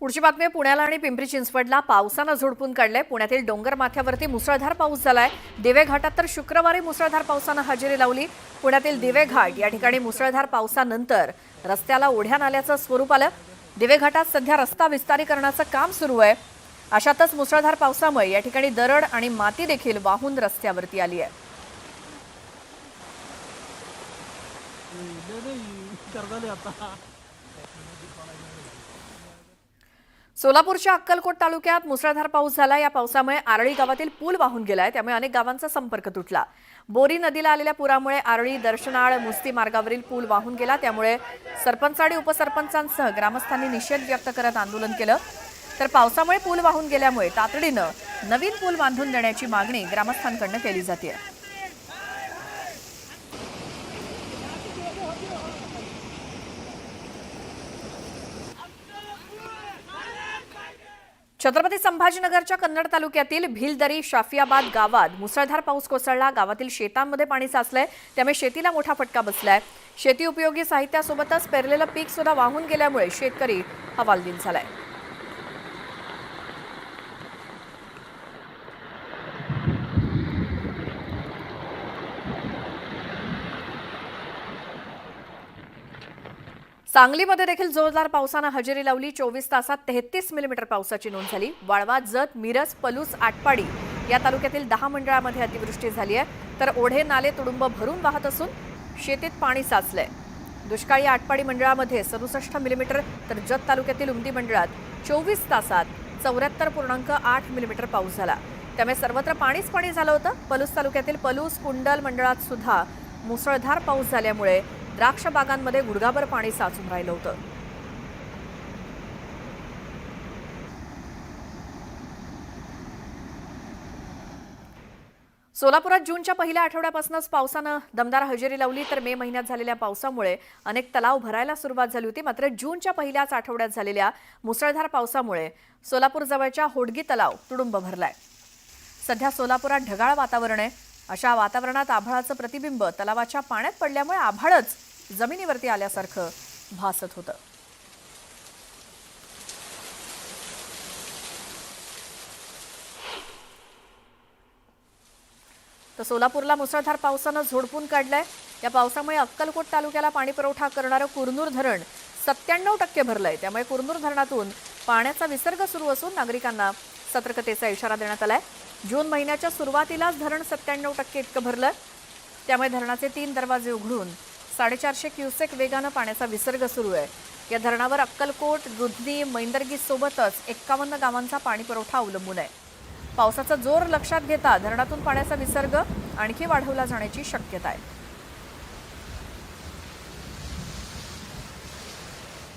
पुढची बातमी आहे पुण्याला आणि पिंपरी चिंचवडला पावसानं झोडपून काढले। पुण्यातील डोंगर माथ्यावरती मुसळधार पाऊस झालाय। दिवे घाटात तर शुक्रवारी मुसळधार पावसानं हजेरी लावली। पुण्यातील दिवे घाट या ठिकाणी मुसळधार पावसानंतर रस्त्याला ओढ्या नाल्याचं स्वरूप आलं। दिवे घाटात सध्या रस्ता विस्तारीकरणाचं काम सुरू आहे। अशातच मुसळधार पावसामुळे या ठिकाणी दरड आणि माती देखील वाहून रस्त्यावरती आली आहे। सोलापूरच्या अक्कलकोट तालुक्यात मुसळधार पाऊस झाला। या पावसामुळे आरळी गावातील पूल वाहून गेलाय, त्यामुळे अनेक गावांचा संपर्क तुटला। बोरी नदीला आलेल्या पुरामुळे आरळी दर्शनाळ मुस्ती मार्गावरील पूल वाहून गेला, त्यामुळे सरपंच आणि उपसरपंचांसह ग्रामस्थांनी निषेध व्यक्त करत आंदोलन केलं। तर पावसामुळे पूल वाहून गेल्यामुळे तातडीनं नवीन पूल बांधून देण्याची मागणी ग्रामस्थांकडून केली जाते। छत्रपती संभाजीनगरच्या कन्नड तालुक्यातील भिलदरी शाफियाबाद गावात मुसळधार पाऊस कोसळला। गावातील शेतांमध्ये पाणी साचलंय, त्यामुळे शेतीला मोठा फटका बसलाय। शेती उपयोगी साहित्यासोबतच पेरलेलं पीक सुद्धा वाहून गेल्यामुळे शेतकरी हवालदिल झालाय। सांगलीमध्ये देखील जोरदार पावसानं हजेरी लावली। 24 तासात 33 मिलीमीटर पावसाची नोंद झाली। वाळवा, जत, मिरज, पलूस, आटपाडी या तालुक्यातील 10 मंडळांमध्ये अतिवृष्टी झाली आहे। तर ओढे नाले तुडुंब भरून वाहत असून शेतीत पाणी साचलंय। दुष्काळी आटपाडी मंडळामध्ये 67 मिलीमीटर, तर जत तालुक्यातील उमदी मंडळात 24 तासात 74.8 मिलीमीटर पाऊस झाला। त्यामुळे सर्वत्र पाणीच पाणी झालं होतं। पलूस तालुक्यातील पलूस, कुंडल मंडळात सुद्धा मुसळधार पाऊस झाल्यामुळे द्राक्ष बागांमध्ये गुडघाभर पाणी साचून राहिलं होतं। सोलापुरात जूनच्या पहिल्या आठवड्यापासूनच पावसानं दमदार हजेरी लावली। तर मे महिन्यात झालेल्या पावसामुळे अनेक तलाव भरायला सुरुवात झाली होती। मात्र जूनच्या पहिल्याच आठवड्यात झालेल्या मुसळधार पावसामुळे सोलापूर जवळच्या होडगी तलाव तुडुंब भरलाय। सध्या सोलापुरात ढगाळ वातावरण आहे। अशा वातावरणात आभाळाचं प्रतिबिंब तलावाच्या पाण्यात पडल्यामुळे आभाळच जमिनीवरती आल्यासारखं भासत होतं। तर सोलापूरला मुसळधार पावसानं झोडपून काढलंय। या पावसामुळे अक्कलकोट तालुक्याला पाणी पुरवठा करणारं कुरनूर धरण 97% भरलंय। त्यामुळे कुरनूर धरणातून पाण्याचा विसर्ग सुरू असून नागरिकांना सतर्कतेचा इशारा देण्यात आलाय। जून महिन्याच्या सुरुवातीलाच धरण 97% इतकं भरलं, त्यामुळे धरणाचे 3 दरवाजे उघडून 450 क्युसेक वेगानं पाण्याचा विसर्ग सुरू आहे। या धरणावर अक्कलकोट, दुधनी, मैंदर्गी सोबतच 51 गावांचा पाणी पुरवठा अवलंबून आहे। पावसाचा जोर लक्षात घेता धरणातून पाण्याचा विसर्ग आणखी वाढवला जाण्याची शक्यता आहे।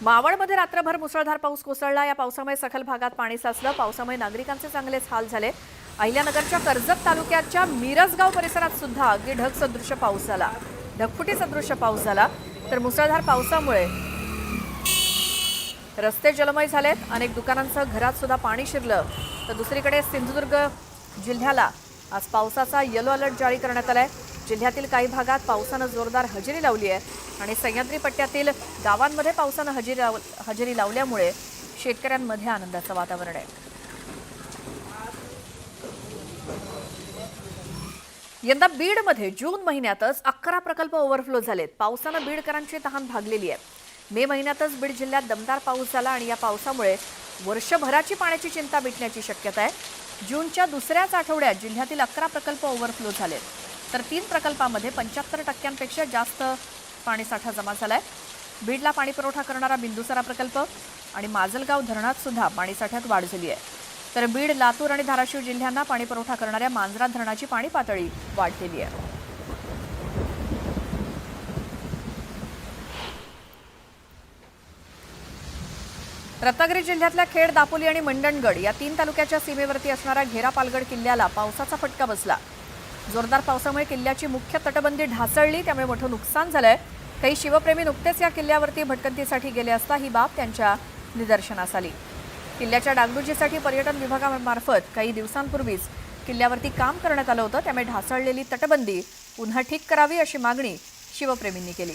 मावळमध्ये रात्रभर मुसळधार पाऊस कोसळला। या पावसामुळे सखल भागात पाणी साचलं। पावसामुळे नागरिकांचे चांगलेच हाल झाले। अहिल्यानगरच्या कर्जत तालुक्याच्या मिरजगाव परिसरात सुद्धा अगदी ढगसदृश पाऊस झाला, ढगफुटी सदृश पाऊस झाला। तर मुसळधार पावसामुळे रस्ते जलमय झालेत, अनेक दुकानांसह घरात सुद्धा पाणी शिरलं। तर दुसरीकडे सिंधुदुर्ग जिल्ह्याला आज पावसाचा येलो अलर्ट जारी करण्यात आलाय। जिल्ह्यातील काही भागात पावसानं जोरदार हजेरी लावली आहे आणि सह्याद्री पट्ट्यातील गावांमध्ये पावसानं हजेरी लावल्यामुळे शेतकऱ्यांमध्ये आनंदाचं वातावरण आहे। यंदा बीडमध्ये जून महिन्यातच 11 प्रकल्प ओव्हरफ्लो झालेत। पावसानं बीडकरांची तहान भागलेली आहे। मे महिन्यातच बीड जिल्ह्यात दमदार पाऊस झाला आणि या पावसामुळे वर्षभराची पाण्याची चिंता मिटण्याची शक्यता आहे। जूनच्या दुसऱ्याच आठवड्यात जिल्ह्यातील 11 प्रकल्प ओव्हरफ्लो झालेत, तर 3 प्रकल्पांमध्ये 75% जास्त पाणीसाठा जमा झालाय। बीडला पाणी पुरवठा करणारा बिंदुसरा प्रकल्प आणि माजलगाव धरणात सुद्धा पाणीसाठ्यात वाढ झाली आहे। तर बीड, लातूर आणि धाराशिव जिल्ह्यांना पाणी पुरवठा करणाऱ्या मांजरा धरणाची पाणी पातळी वाढलेली आहे। रत्नागिरी जिल्ह्यातल्या खेड, दापोली आणि मंडणगड या 3 तालुक्याच्या सीमेवरती असणाऱ्या घेरा पालगड किल्ल्याला पावसाचा फटका बसला। जोरदार पावसामुळे किल्ल्याची मुख्य तटबंदी ढासळली, त्यामुळे मोठं नुकसान झालंय। काही शिवप्रेमी नुकतेच या किल्ल्यावरती भटकंतीसाठी गेले असता ही बाब त्यांच्या निदर्शनास आली। किल्ल्याच्या डागडुजीसाठी पर्यटन विभागामार्फत काही दिवसांपूर्वीच किल्ल्यावरती काम करण्यात आलं होतं, त्यामुळे ढासळलेली तटबंदी पुन्हा ठीक करावी अशी मागणी शिवप्रेमींनी केली।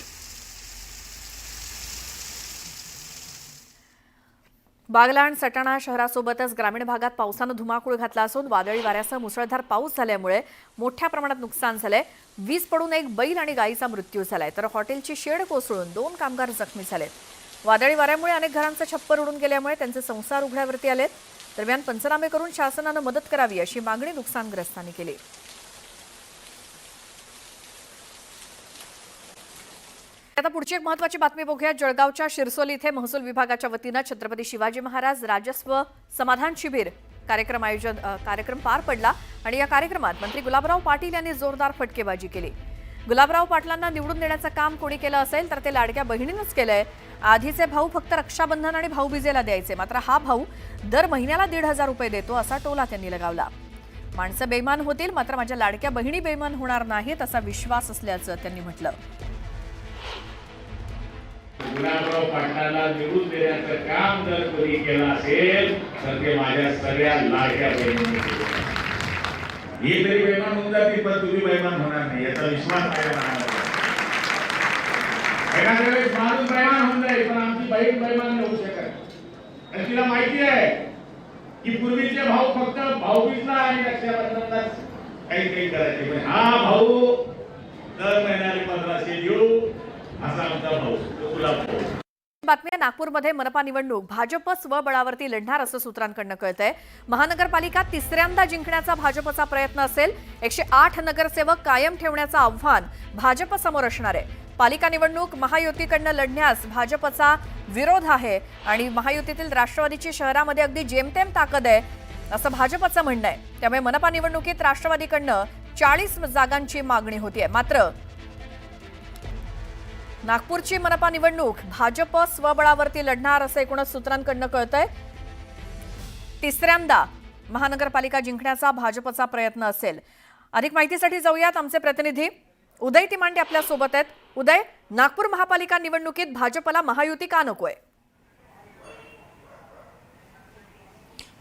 बागलाण सटाणा शहरासोबतच ग्रामीण भागात पावसानं धुमाकूळ घातला असून वादळी वाऱ्यासह मुसळधार पाऊस झाल्यामुळे मोठ्या प्रमाणात नुकसान झालंय। वीज पडून एक बैल आणि गायीचा मृत्यू झालाय, तर हॉटेलची शेड कोसळून 2 कामगार जखमी झालेत। वादळी वाऱ्यामुळे अनेक घरांचे छप्पर उडून गेल्यामुळे त्यांचे संसार उघड्यावरती आलेत। दरम्यान पंचनामे करून शासनानं मदत करावी अशी मागणी नुकसानग्रस्तांनी केली। आता पुढची एक महत्त्वाची बातमी बघूया। जळगावच्या शिरसोली इथे महसूल विभागाच्या वतीनं छत्रपती शिवाजी महाराज राजस्व समाधान शिबिर कार्यक्रम पार पडला आणि या कार्यक्रमात मंत्री गुलाबराव पाटील यांनी जोरदार फटकेबाजी केली। गुलाबराव पाटलांना निवडून देण्याचं काम कोणी केलं असेल तर ते लाडक्या बहिणींनीच केलंय। आधीचे भाऊ फक्त रक्षाबंधन आणि भाऊबीजेला द्यायचे, मात्र हा भाऊ दर महिन्याला 1,500 रुपये देतो असा टोला त्यांनी लगावला। माणसं बेईमान होतील मात्र माझ्या लाडक्या बहिणी बेईमान होणार नाहीत असा विश्वास असल्याचं त्यांनी म्हटलं। गुलाबराव पाटलांना निवडून देण्याचं काम जर कोणी केलं असेल तर ते माझ्या सगळ्या लाडक्या बहिणींनी केलं। ही तरी बेईमान होऊन जातील पण तुम्ही बेईमान होणार नाही याचा विश्वास आहे। एखाद्या वेळेस माणूस बेईमान होऊन जाईल पण आमची बहीण बेईमान नाही होऊ शकत। आणि तिला माहिती आहे की पूर्वीचे भाऊ फक्त भाऊबीजला आणि रक्षाबंधनला काही करायचे, पण हा भाऊ दर महिन्याला 1500 देऊ असा आमचा भाऊ गुलाबराव। बातमी नागपूरमध्ये मनपा निवडणूक भाजप स्वबळावरती लढणार असं सूत्रांकडून कळतंय। महानगरपालिका तिसऱ्यांदा जिंकण्याचा भाजपचा प्रयत्न असेल। 108 नगरसेवक कायम ठेवण्याचं आव्हान भाजप समोर असणार आहे। पालिका निवडणूक महायुतीकडून लढण्यास भाजपचा विरोध आहे आणि महायुतीतील राष्ट्रवादीची शहरामध्ये अगदी जेमतेम ताकद आहे असं भाजपचं म्हणणं आहे। त्यामुळे मनपा निवडणुकीत राष्ट्रवादीकडून 40 जागांची मागणी होतीये, मात्र नागपूरची मनपा निवडणूक भाजप स्वबळावरती लढणार असं एकूणच सूत्रांकडून कळतंय। तिसऱ्यांदा महानगरपालिका जिंकण्याचा भाजपचा प्रयत्न असेल। अधिक माहितीसाठी जाऊयात आमचे प्रतिनिधी उदय तिमांडे आपल्या सोबत आहेत। उदय, नागपूर महापालिका निवडणुकीत भाजपला महायुती का नकोय?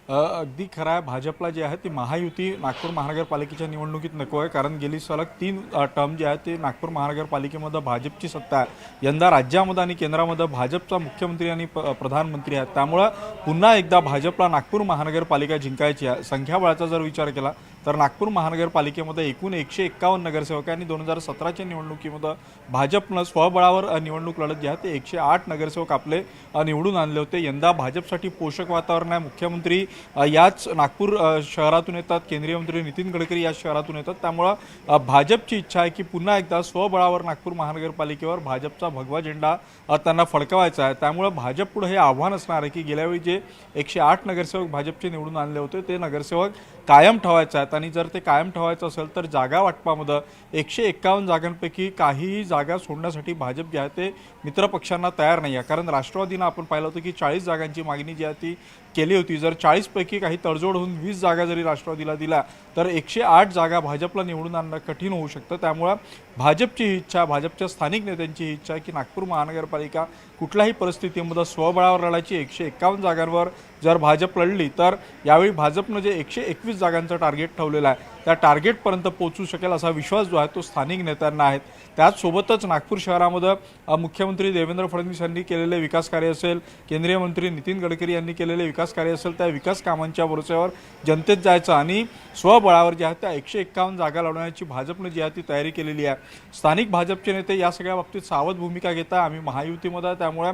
अगदी खरं आहे, भाजपला जे आहे ती महायुती नागपूर महानगरपालिकेच्या निवडणुकीत नको आहे, कारण गेली सलग 3 टर्म जे आहे ते नागपूर महानगरपालिकेमध्ये भाजपची सत्ता आहे। यंदा राज्यामध्ये आणि केंद्रामध्ये भाजपचा मुख्यमंत्री आणि प्रधानमंत्री आहेत, त्यामुळे पुन्हा एकदा भाजपला नागपूर महानगरपालिका जिंकायची आहे। संख्याबळाचा जर विचार केला तर नागपूर महानगरपालिकेमध्ये एकूण 151 नगरसेवक आणि 2017च्या निवडणुकीमध्ये भाजपनं स्वबळावर निवडणूक लढत जी आहे ते 108 नगरसेवक आपले निवडून आणले होते। यंदा भाजपसाठी पोषक वातावरण आहे। मुख्यमंत्री याच नागपूर शहरातून येतात, केंद्रीय मंत्री नितीन गडकरी या शहरातून येतात, त्यामुळे भाजपची इच्छा आहे की पुन्हा एकदा स्वबळावर नागपूर महानगरपालिकेवर भाजपचा भगवा झेंडा त्यांना फडकवायचा आहे। त्यामुळे भाजप पुढे हे आव्हान असणार आहे की गेल्यावेळी जे 108 नगरसेवक भाजपचे निवडून आणले होते ते नगरसेवक कायम ठेवायचे आहेत आणि जर ते कायम ठेवायचं असेल तर जागा वाटपामध्ये 151 जागांपैकी काहीही जागा सोडण्यासाठी भाजप जे आहे ते मित्रपक्षांना तयार नाही आहे। कारण राष्ट्रवादीनं आपण पाहिलं होतं की 40 जागांची मागणी जी आहे ती केली होती। जर 40 पैकी काही तडजोड होऊन 20 जागा जरी राष्ट्रवादीला दिला तर 108 जागा भाजपला निवडून आणणं कठीण होऊ शकतं। त्यामुळे भाजपची ही इच्छा, भाजपच्या स्थानिक नेत्यांची ही इच्छा आहे की नागपूर महानगरपालिका कुठल्याही परिस्थितीमध्ये स्वबळावर लढायची। 151 जागांवर जर भाजप लढली तर यावेळी भाजपनं जे 121 जागांचं टार्गेट ठेवलेलं आहे त्या टार्गेटपर्यंत पोहोचू शकेल असा विश्वास जो आहे तो स्थानिक नेत्यांना आहे। त्याचसोबतच नागपूर शहरामध्ये मुख्यमंत्री देवेंद्र फडणवीस यांनी केलेले विकास कार्य असेल, केंद्रीय मंत्री नितीन गडकरी यांनी केलेले विकास कार्य असेल, त्या विकास कामांच्या भरोश्यावर जनतेत जायचं आणि स्वबळावर जे आहे त्या 151 जागा लढवण्याची भाजपने जी आहे ती तयारी केलेली आहे। स्थानिक भाजपचे नेते या सगळ्या बाबतीत सावध भूमिका घेतात। आम्ही महायुतीमध्ये त्यामुळे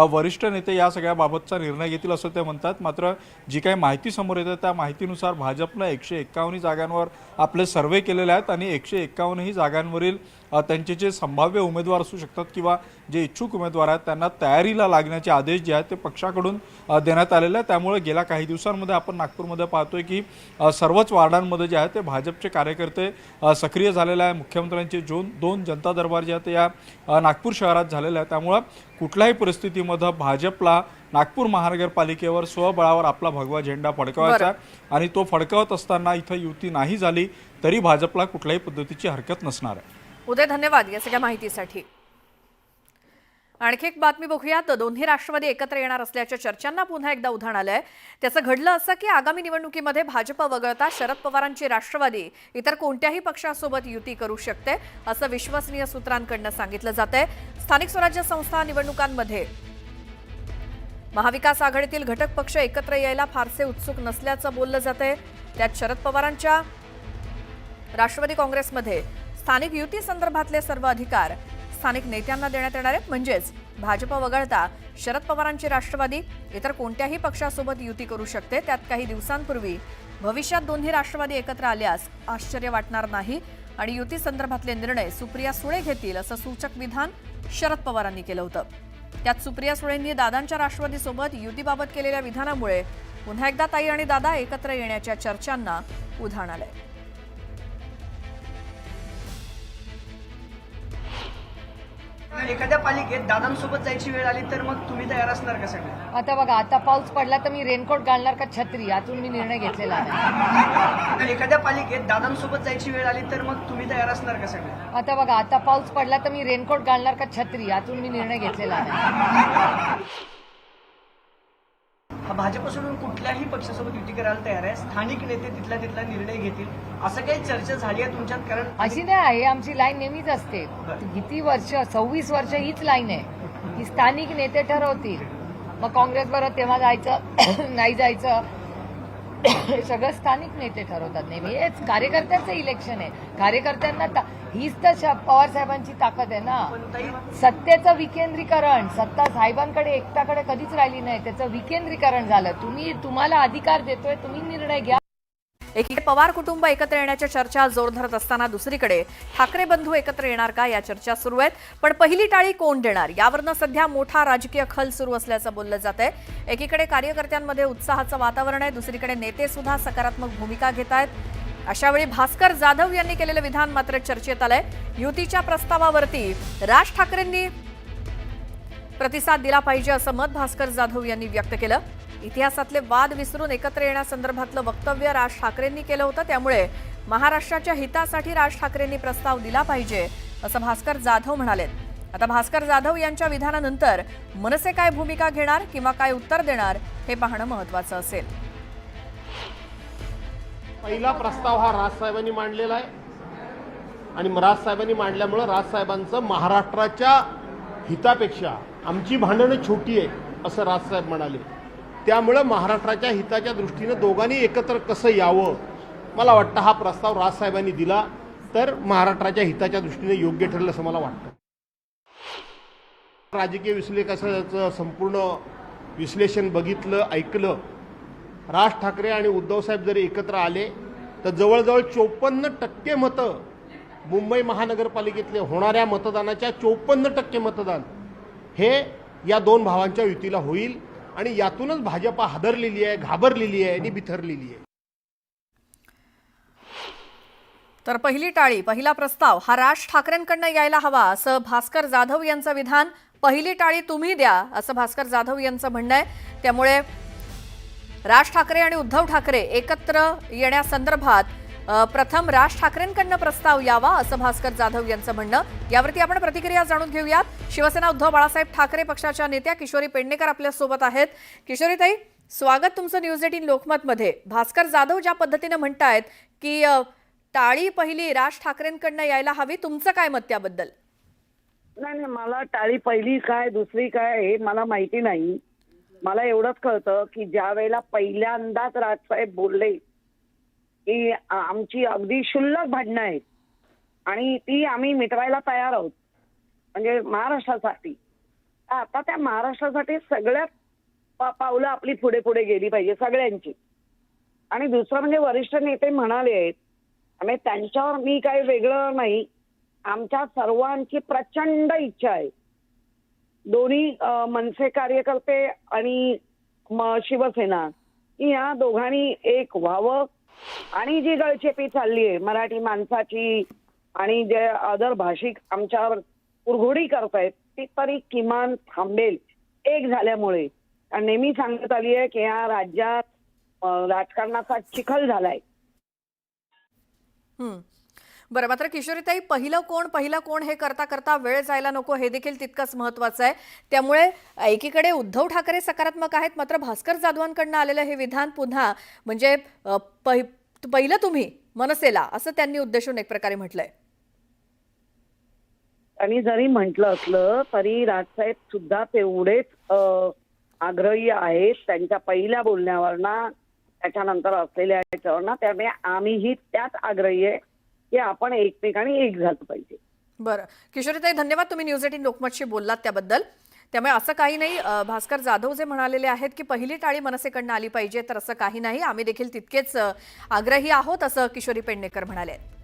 वरिष्ठ नेते या सगळ्या बाबतचा निर्णय घेतील असं ते म्हणतात। मात्र जी काही माहिती समोर येते त्या माहितीनुसार भाजपनं 151 जागांवर आपले सर्वे केलेले आहेत आणि 151 ही जागांवरील त्यांचे जे संभाव्य उमेदवार असू शकतात किंवा जे इच्छुक उमेदवार आहेत त्यांना तयारीला लागण्याचे आदेश जे आहेत ते पक्षाकडून देण्यात आलेले आहेत। त्यामुळे गेल्या काही दिवसांमध्ये आपण नागपूरमध्ये पाहतोय की सर्वच वार्डांमध्ये जे आहे ते भाजपचे कार्यकर्ते सक्रिय झालेले आहे। मुख्यमंत्र्यांचे 2 जनता दरबार जे आहेत ते या नागपूर शहरात झालेले आहे। त्यामुळे कुठल्याही परिस्थितीमध्ये भाजपला नागपूर महानगरपालिकेवर स्वबळावर आपला भगवा झेंडा फडकवायचा आणि तो फडकवत असताना इथं युती नाही झाली तरी भाजपला कुठल्याही पद्धतीची हरकत नसणार आहे। उदय, धन्यवाद या सगळ्या माहितीसाठी। आणखी एक बातमी बघूयात। दोन्ही राष्ट्रवादी एकत्र येणार असल्याच्या चर्चांना पुन्हा एकदा उधाण आलंय। त्याचं घडलं असं की आगामी निवडणुकीमध्ये भाजप वगळता शरद पवारांची राष्ट्रवादी इतर कोणत्याही पक्षासोबत युती करू शकते असं विश्वसनीय सूत्रांकडून सांगितलं जातंय। स्थानिक स्वराज्य संस्था निवडणुकांमध्ये महाविकास आघाडीतील घटक पक्ष एकत्र यायला फारसे उत्सुक नसल्याचं बोललं जातंय। त्यात शरद पवारांच्या राष्ट्रवादी काँग्रेसमध्ये स्थानिक युती संदर्भातले सर्व अधिकार स्थानिक नेत्यांना देण्यात येणार आहेत। म्हणजेच भाजप वगळता शरद पवारांची राष्ट्रवादी इतर कोणत्याही पक्षासोबत युती करू शकते। त्यात काही दिवसांपूर्वी भविष्यात दोन्ही राष्ट्रवादी एकत्र आल्यास आश्चर्य वाटणार नाही आणि युती संदर्भातले निर्णय सुप्रिया सुळे घेतील असं सूचक विधान शरद पवारांनी केलं होतं। त्यात सुप्रिया सुळेंनी दादांच्या राष्ट्रवादीसोबत युतीबाबत केलेल्या विधानामुळे पुन्हा एकदा ताई आणि दादा एकत्र येण्याच्या चर्चांना उधाण आलंय। एखाद्या पालिकेत दादांसोबत जायची वेळ आली तर मग तुम्ही तयार असणार का सगळे? आता बघा, आता पाऊस पडला तर मी रेनकोट घालणार का छत्री, यातून मी निर्णय घेतलेला आहे। एखाद्या पालिकेत दादांसोबत जायची वेळ आली तर मग तुम्ही तयार असणार का सगळे? आता बघा, आता पाऊस पडला तर मी रेनकोट घालणार का छत्री, यातून मी निर्णय घेतलेला आहे। भाजप सोडून कुठल्याही पक्षासोबत युती करायला तयार आहे, स्थानिक नेते तिथला निर्णय घेतील असं काही चर्चा झाली आहे तुमच्यात? कारण अशी नाही आहे, आमची लाईन नेहमीच असते। किती वर्ष, 26 वर्ष हीच लाईन आहे की स्थानिक नेते ठरवतील। मग काँग्रेस बरोबर तेव्हा जायचं नाही जायचं सगळं स्थानिक नेते ठरवतात नेहमी। हेच कार्यकर्त्यांचं इलेक्शन आहे, कार्यकर्त्यांना हीच तर पवार साहेबांची ताकद आहे ना। सत्तेचं विकेंद्रीकरण, सत्ता साहेबांकडे एकट्याकडे कधीच राहिली नाही, त्याचं विकेंद्रीकरण झालं। तुम्हाला अधिकार देतोय, तुम्ही निर्णय घ्या। एकीकडे पवार कुटुंब एकत्र येण्याच्या चर्चा जोर धरत असताना दुसरीकडे ठाकरे बंधू एकत्र येणार का या चर्चा सुरू आहेत। पण पहिली टाळी कोण देणार यावरनं सध्या मोठा राजकीय खल सुरू असल्याचं बोललं जात आहे। एकीकडे कार्यकर्त्यांमध्ये उत्साहाचं वातावरण आहे, दुसरीकडे नेते सुद्धा सकारात्मक भूमिका घेत आहेत। अशावेळी भास्कर जाधव यांनी केलेलं विधान मात्र चर्चेत आलंय। युतीच्या प्रस्तावावरती राज ठाकरेंनी प्रतिसाद दिला पाहिजे असं मत भास्कर जाधव यांनी व्यक्त केलं। इतिहासातले वाद विसरून एकत्र येण्यासंदर्भातलं वक्तव्य राज ठाकरेंनी केलं होतं, त्यामुळे महाराष्ट्राच्या हितासाठी राज ठाकरेंनी प्रस्ताव दिला पाहिजे असं भास्कर जाधव म्हणाले। आता भास्कर जाधव यांच्या विधानानंतर मनसे काय भूमिका घेणार किंवा काय उत्तर देणार हे पाहणं महत्त्वाचं असेल। पहिला प्रस्ताव हा राजसाहेबांनी मांडलेला आहे आणि राजसाहेबांनी मांडल्यामुळे राजसाहेबांचं महाराष्ट्राच्या हितापेक्षा आमची भांडणं छोटी आहे असं राजसाहेब म्हणाले। त्यामुळे महाराष्ट्राच्या हिताच्या दृष्टीने दोघांनी एकत्र कसं यावं, मला वाटतं हा प्रस्ताव राजसाहेबांनी दिला तर महाराष्ट्राच्या हिताच्या दृष्टीने योग्य ठरेल असं मला वाटतं। राजकीय विश्लेषकाचं संपूर्ण विश्लेषण बघितलं, ऐकलं। राज ठाकरे आणि उद्धव साहेब जरी एकत्र आले तर जवळजवळ 54% मतं मुंबई महानगरपालिकेतले होणाऱ्या मतदानाच्या 54% मतदान हे या दोन भावांच्या युतीला होईल आणि यातूनच भाजपा हादरलेली आहे, घाबरलेली आहे आणि बिथरलेली आहे। तर पहिली टाळी, पहिला प्रस्ताव हा राज ठाकरेंकडनं यायला हवा असं भास्कर जाधव यांचं विधान। पहिली टाळी तुम्ही द्या असं भास्कर जाधव यांचं म्हणणं आहे। त्यामुळे राज ठाकरे आणि उद्धव ठाकरे एकत्र येण्यासंदर्भात प्रथम राज ठाकरेंकडनं प्रस्ताव यावा असं भास्कर जाधव यांचं म्हणणं। यावरती आपण प्रतिक्रिया जाणून घेऊयात। शिवसेना उद्धव बाळासाहेब ठाकरे पक्षाच्या नेत्या किशोरी पेडणेकर आपल्या सोबत आहेत। किशोरीताई, स्वागत तुमचं न्यूज 18 लोकमतमध्ये। भास्कर जाधव ज्या पद्धतीने म्हणतायत की टाळी पहिली राज ठाकरेंकडनं यायला हवी, तुमचं काय मत त्याबद्दल? नाही, मला टाळी पहिली काय दुसरी काय हे मला माहिती नाही। मला एवढंच कळतं की ज्या वेळेला पहिल्यांदाच राजसाहेब बोलले की आमची अगदी क्षुल्लक भांडणं आहेत आणि ती आम्ही मिटवायला तयार आहोत, म्हणजे महाराष्ट्रासाठी। आता त्या महाराष्ट्रासाठी सगळ्यात पावलं आपली पुढे पुढे गेली पाहिजे सगळ्यांची। आणि दुसरं म्हणजे वरिष्ठ नेते म्हणाले आहेत, आणि त्यांच्यावर मी काही वेगळं नाही, आमच्या सर्वांची प्रचंड इच्छा आहे, दोन्ही मनसे कार्यकर्ते आणि शिवसेना, की या दोघांनी एक व्हावं आणि जी गळचेपी चालली आहे मराठी माणसाची आणि जे अदर भाषिक आमच्यावर उरघोडी करतायत ती तरी किमान थांबेल एक झाल्यामुळे। नेहमी सांगत आली आहे की या राज्यात राजकारणाचा चिखल झालाय। बरं, मात्र किशोरीताई, पहिलं कोण हे करता करता वेळ जायला नको हे देखील तितकंच महत्वाचं आहे। त्यामुळे एकीकडे उद्धव ठाकरे सकारात्मक आहेत, मात्र भास्कर जाधवांकडनं आलेलं हे विधान पुन्हा म्हणजे पहिलं तुम्ही मनसेला असं त्यांनी उद्देशून एक प्रकारे म्हटलंय। आणि जरी म्हटलं असलं तरी राजसाहेब सुद्धा तेवढेच आग्रही आहेत त्यांच्या पहिल्या बोलण्यावरनं, त्याच्यानंतर असलेल्या याच्यावरनं. त्यामुळे आम्हीही त्याच आग्रही आहे की आपण एकमेकांनी एक झालं पाहिजे. बरं किशोरीताई, धन्यवाद तुम्ही न्यूज 18 लोकमतशी बोललात त्याबद्दल. त्यामुळे असं काही नाही, भास्कर जाधव जे म्हणालेले आहेत की पहिली टाळी मनसेकडनं आली पाहिजे, तर असं काही नाही, आम्ही देखील तितकेच आग्रही आहोत असं किशोरी पेडणेकर म्हणाले.